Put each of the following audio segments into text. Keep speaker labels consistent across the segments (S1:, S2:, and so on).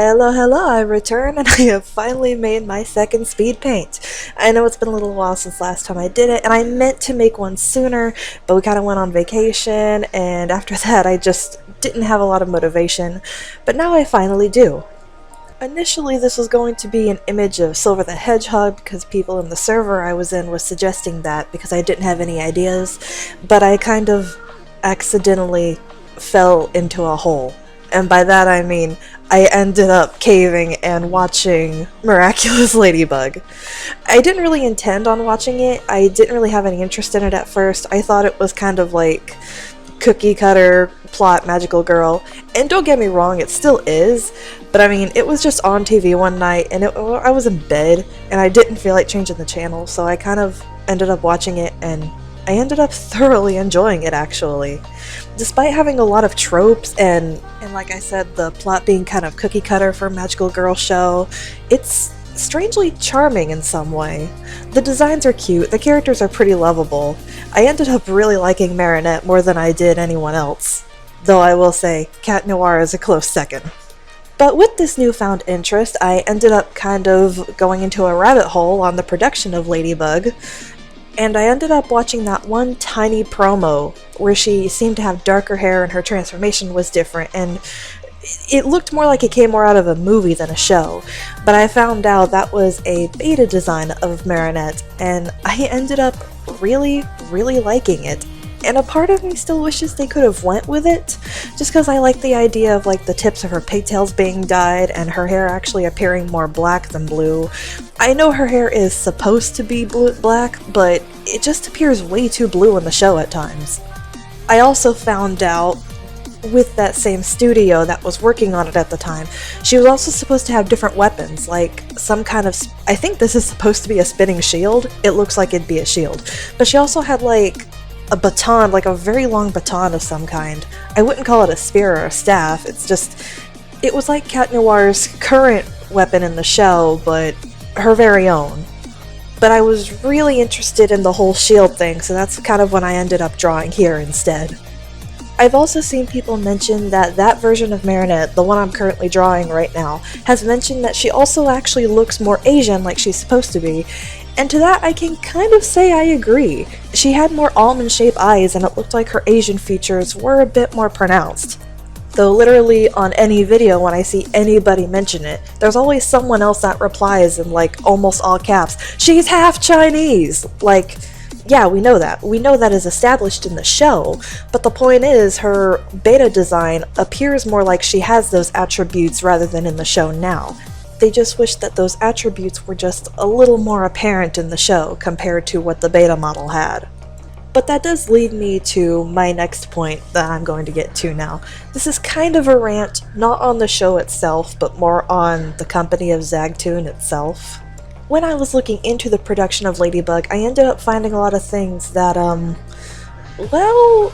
S1: Hello, hello, I returned and I have finally made my second speed paint. I know it's been a little while since last time I did it, and I meant to make one sooner, but we kind of went on vacation, and after that I just didn't have a lot of motivation, but now I finally do. Initially this was going to be an image of Silver the Hedgehog because people in the server I was in was suggesting that because I didn't have any ideas, but I kind of accidentally fell into a hole. And by that I mean I ended up caving and watching Miraculous LadyBug. I didn't really intend on watching it. I didn't really have any interest in it at first. I thought it was kind of like cookie cutter plot magical girl. And don't get me wrong, it still is. But I mean, it was just on TV one night and I was in bed and I didn't feel like changing the channel. So I kind of ended up watching it and I ended up thoroughly enjoying it actually. Despite having a lot of tropes and like I said, the plot being kind of cookie cutter for a magical girl show, it's strangely charming in some way. The designs are cute, the characters are pretty lovable. I ended up really liking Marinette more than I did anyone else. Though I will say, Cat Noir is a close second. But with this newfound interest, I ended up kind of going into a rabbit hole on the production of LadyBug, and I ended up watching that one tiny promo where she seemed to have darker hair and her transformation was different, and it looked more like it came more out of a movie than a show. But I found out that was a beta design of Marinette, and I ended up really liking it. And a part of me still wishes they could have went with it, just because I like the idea of like the tips of her pigtails being dyed and her hair actually appearing more black than blue. I know her hair is supposed to be black, but it just appears way too blue in the show at times. I also found out with that same studio that was working on it at the time, she was also supposed to have different weapons, like some kind of, I think this is supposed to be a spinning shield. It looks like it'd be a shield. But she also had like a baton, like a very long baton of some kind. I wouldn't call it a spear or a staff, it's just, it was like Cat Noir's current weapon in the show, but her very own. But I was really interested in the whole shield thing, so that's kind of when I ended up drawing here instead. I've also seen people mention that that version of Marinette, the one I'm currently drawing right now, has mentioned that she also actually looks more Asian like she's supposed to be, and to that I can kind of say I agree. She had more almond-shaped eyes and it looked like her Asian features were a bit more pronounced. Though literally on any video when I see anybody mention it, there's always someone else that replies in like almost all caps, "She's half Chinese!" Like, yeah, we know that. We know that is established in the show, but the point is her beta design appears more like she has those attributes rather than in the show now. They just wish that those attributes were just a little more apparent in the show compared to what the beta model had. But that does lead me to my next point that I'm going to get to now. This is kind of a rant, not on the show itself, but more on the company of Zagtoon itself. When I was looking into the production of LadyBug, I ended up finding a lot of things that, well,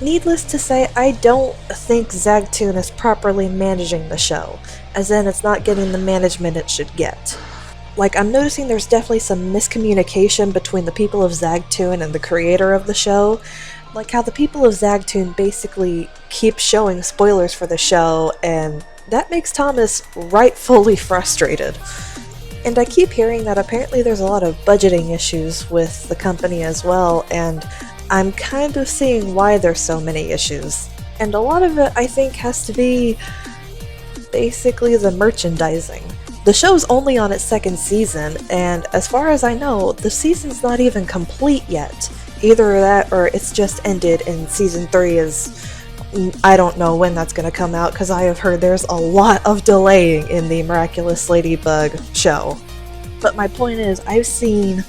S1: needless to say, I don't think Zagtoon is properly managing the show, as in it's not getting the management it should get. Like, I'm noticing there's definitely some miscommunication between the people of Zagtoon and the creator of the show, like how the people of Zagtoon basically keep showing spoilers for the show, and that makes Thomas rightfully frustrated. And I keep hearing that apparently there's a lot of budgeting issues with the company as well, and I'm kind of seeing why there's so many issues. And a lot of it, I think, has to be basically the merchandising. The show's only on its second season, and as far as I know, the season's not even complete yet. Either that or it's just ended and season 3 is... I don't know when that's going to come out, because I have heard there's a lot of delaying in the Miraculous LadyBug show. But my point is, I've seen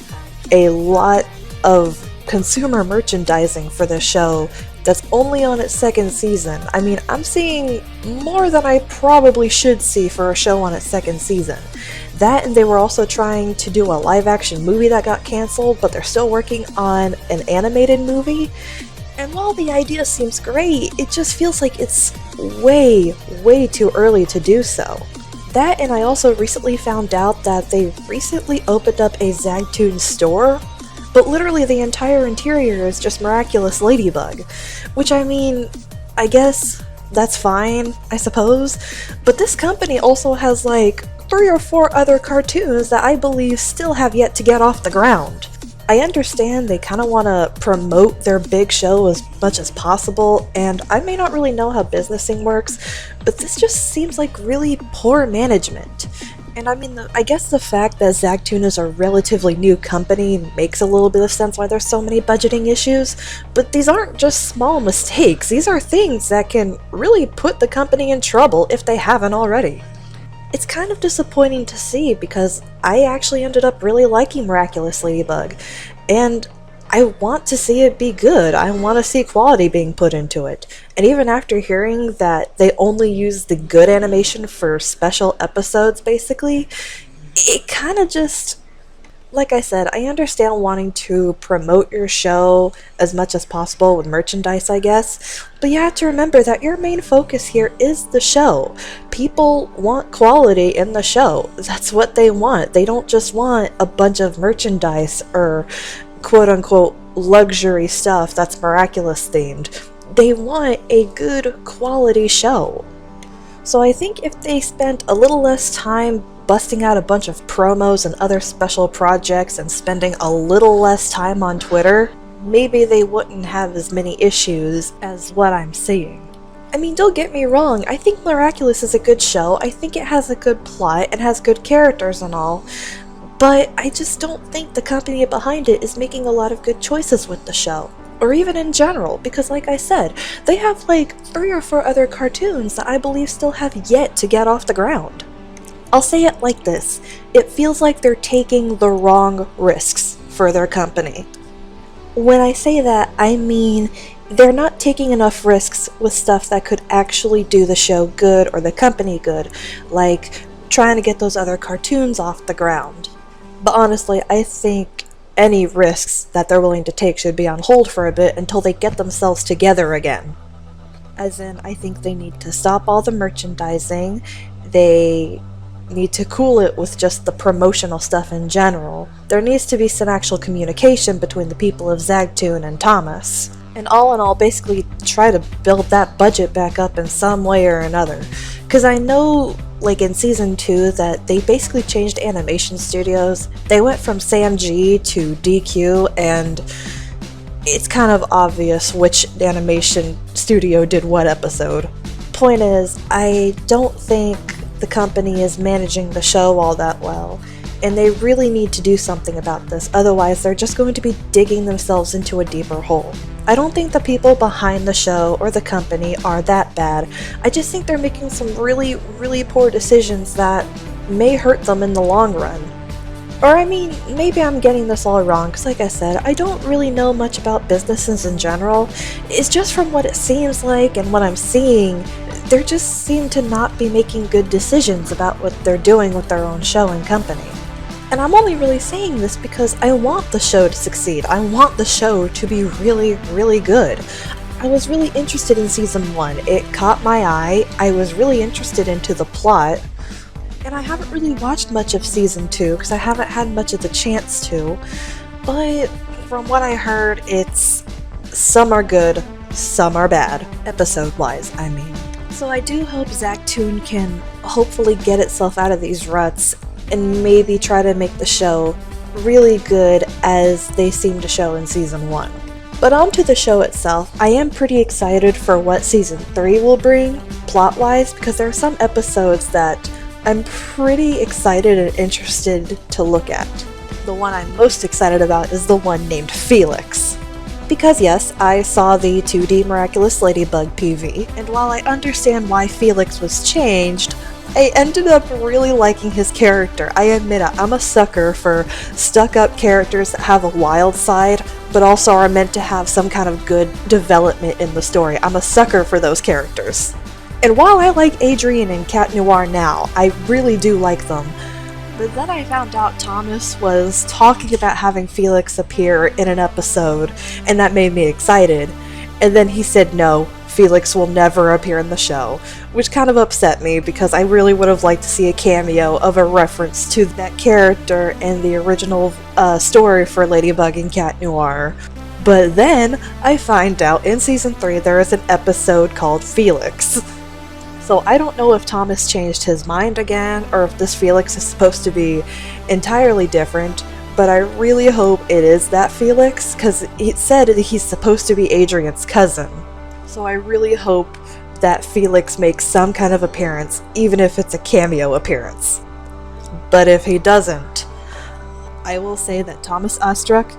S1: a lot of consumer merchandising for the show that's only on its second season. I mean, I'm seeing more than I probably should see for a show on its second season. That, and they were also trying to do a live-action movie that got cancelled, but they're still working on an animated movie. And while the idea seems great, it just feels like it's way too early to do so. That, and I also recently found out that they recently opened up a Zagtoon store, but literally the entire interior is just Miraculous LadyBug. Which, I mean, I guess that's fine, I suppose. But this company also has like 3 or 4 other cartoons that I believe still have yet to get off the ground. I understand they kind of want to promote their big show as much as possible, and I may not really know how businessing works, but this just seems like really poor management. And I mean, I guess the fact that Zagtoon is a relatively new company makes a little bit of sense why there's so many budgeting issues, but these aren't just small mistakes, these are things that can really put the company in trouble if they haven't already. It's kind of disappointing to see because I actually ended up really liking Miraculous LadyBug, and I want to see it be good. I want to see quality being put into it. And even after hearing that they only use the good animation for special episodes, basically, it kind of just... Like I said, I understand wanting to promote your show as much as possible with merchandise, I guess, but you have to remember that your main focus here is the show. People want quality in the show. That's what they want. They don't just want a bunch of merchandise or quote-unquote luxury stuff that's Miraculous themed. They want a good quality show. So I think if they spent a little less time busting out a bunch of promos and other special projects and spending a little less time on Twitter, maybe they wouldn't have as many issues as what I'm seeing. I mean, don't get me wrong, I think Miraculous is a good show, I think it has a good plot and has good characters and all, but I just don't think the company behind it is making a lot of good choices with the show. Or even in general, because like I said, they have like 3 or 4 other cartoons that I believe still have yet to get off the ground. I'll say it like this, it feels like they're taking the wrong risks for their company. When I say that, I mean they're not taking enough risks with stuff that could actually do the show good or the company good, like trying to get those other cartoons off the ground. But honestly, I think any risks that they're willing to take should be on hold for a bit until they get themselves together again. As in, I think they need to stop all the merchandising, they need to cool it with just the promotional stuff in general. There needs to be some actual communication between the people of Zagtoon and Thomas. And all in all, basically try to build that budget back up in some way or another. Because I know, like in Season 2, that they basically changed animation studios. They went from Sam G to DQ, and it's kind of obvious which animation studio did what episode. Point is, I don't think the company is managing the show all that well, and they really need to do something about this, otherwise they're just going to be digging themselves into a deeper hole. I don't think the people behind the show or the company are that bad, I just think they're making some really, really poor decisions that may hurt them in the long run. Or I mean, maybe I'm getting this all wrong, because like I said, I don't really know much about businesses in general. It's just from what it seems like and what I'm seeing, they just seem to not be making good decisions about what they're doing with their own show and company. And I'm only really saying this because I want the show to succeed. I want the show to be really, really good. I was really interested in Season 1. It caught my eye. I was really interested into the plot. And I haven't really watched much of Season 2 because I haven't had much of the chance to. But from what I heard, it's some are good, some are bad. Episode-wise, I mean. So I do hope Zagtoon can hopefully get itself out of these ruts and maybe try to make the show really good as they seem to show in Season 1. But on to the show itself, I am pretty excited for what Season 3 will bring, plot-wise, because there are some episodes that I'm pretty excited and interested to look at. The one I'm most excited about is the one named Felix. Because yes, I saw the 2D Miraculous LadyBug PV, and while I understand why Felix was changed, I ended up really liking his character. I admit it, I'm a sucker for stuck-up characters that have a wild side, but also are meant to have some kind of good development in the story. I'm a sucker for those characters. And while I like Adrian and Cat Noir now, I really do like them. But then I found out Thomas was talking about having Felix appear in an episode, and that made me excited. And then he said no, Felix will never appear in the show, which kind of upset me because I really would have liked to see a cameo of a reference to that character in the original story for LadyBug and Cat Noir. But then I find out in season 3 there is an episode called Felix. So I don't know if Thomas changed his mind again, or if this Felix is supposed to be entirely different, but I really hope it is that Felix, because he said he's supposed to be Adrian's cousin. So I really hope that Felix makes some kind of appearance, even if it's a cameo appearance. But if he doesn't, I will say that Thomas Astruc,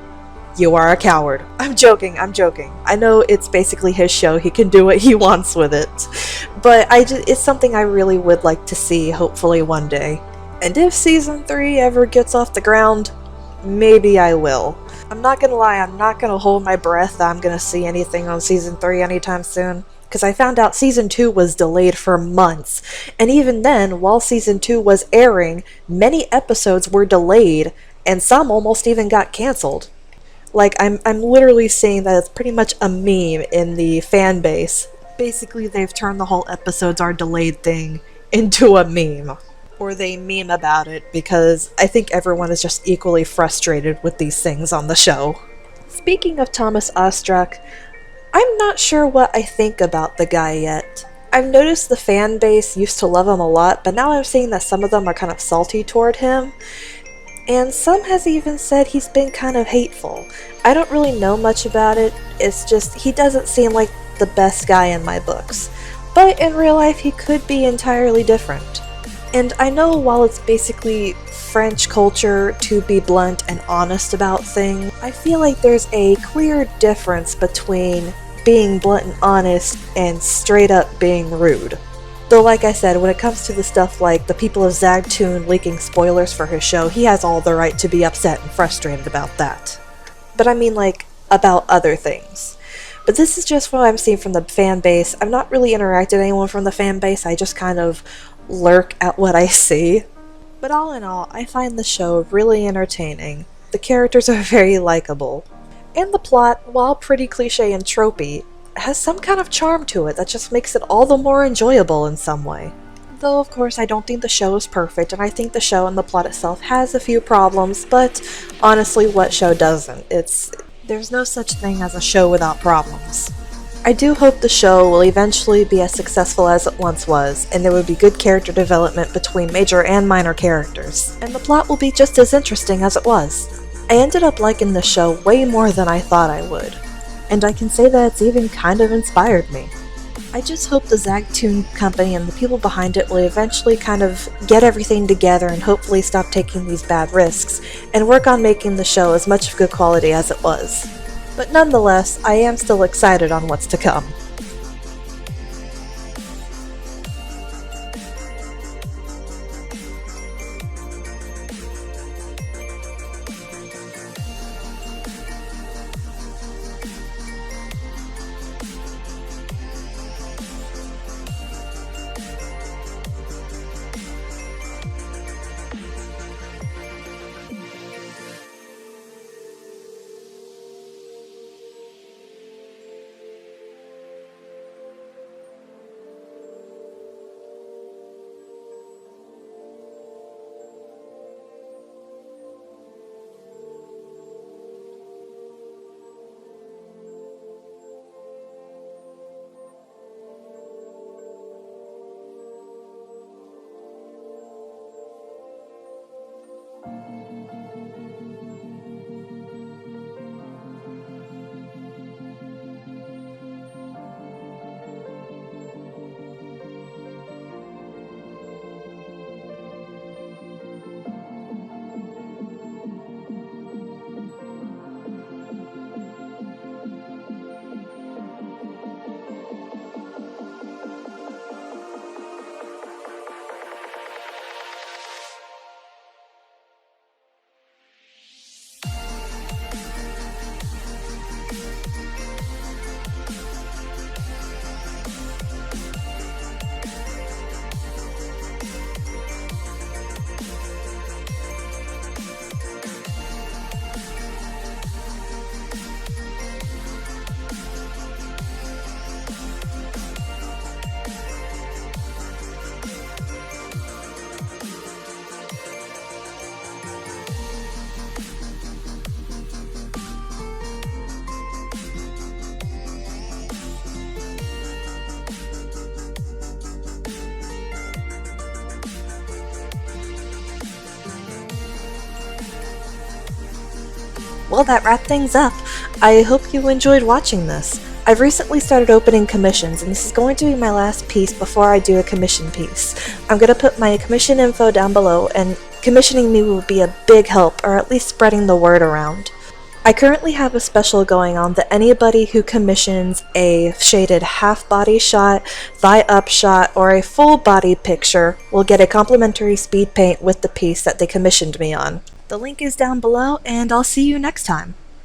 S1: you are a coward. I'm joking. I know it's basically his show, he can do what he wants with it. But it's something I really would like to see, hopefully one day. And if season 3 ever gets off the ground, maybe I will. I'm not gonna lie, I'm not gonna hold my breath that I'm gonna see anything on season 3 anytime soon. Because I found out season 2 was delayed for months. And even then, while season 2 was airing, many episodes were delayed, and some almost even got cancelled. Like, I'm literally seeing that it's pretty much a meme in the fan base. Basically, they've turned the whole episodes are delayed thing into a meme. Or they meme about it, because I think everyone is just equally frustrated with these things on the show. Speaking of Thomas Astruc, I'm not sure what I think about the guy yet. I've noticed the fan base used to love him a lot, but now I'm seeing that some of them are kind of salty toward him. And some has even said he's been kind of hateful. I don't really know much about it, it's just he doesn't seem like the best guy in my books. But in real life he could be entirely different. And I know while it's basically French culture to be blunt and honest about things, I feel like there's a clear difference between being blunt and honest and straight up being rude. Though like I said, when it comes to the stuff like the people of Zagtoon leaking spoilers for his show, he has all the right to be upset and frustrated about that. But I mean like, about other things. But this is just what I'm seeing from the fan base. I've not really interacted with anyone from the fan base, I just kind of lurk at what I see. But all in all, I find the show really entertaining. The characters are very likable. And the plot, while pretty cliche and tropey, has some kind of charm to it that just makes it all the more enjoyable in some way. Though of course I don't think the show is perfect, and I think the show and the plot itself has a few problems, but honestly, what show doesn't? There's no such thing as a show without problems. I do hope the show will eventually be as successful as it once was, and there will be good character development between major and minor characters, and the plot will be just as interesting as it was. I ended up liking the show way more than I thought I would, and I can say that it's even kind of inspired me. I just hope the Zagtoon company and the people behind it will eventually kind of get everything together and hopefully stop taking these bad risks, and work on making the show as much of good quality as it was. But nonetheless, I am still excited on what's to come. Well, that wrapped things up. I hope you enjoyed watching this. I've recently started opening commissions, and this is going to be my last piece before I do a commission piece. I'm going to put my commission info down below, and commissioning me will be a big help, or at least spreading the word around. I currently have a special going on that anybody who commissions a shaded half-body shot, thigh-up shot, or a full-body picture will get a complimentary speed paint with the piece that they commissioned me on. The link is down below, and I'll see you next time.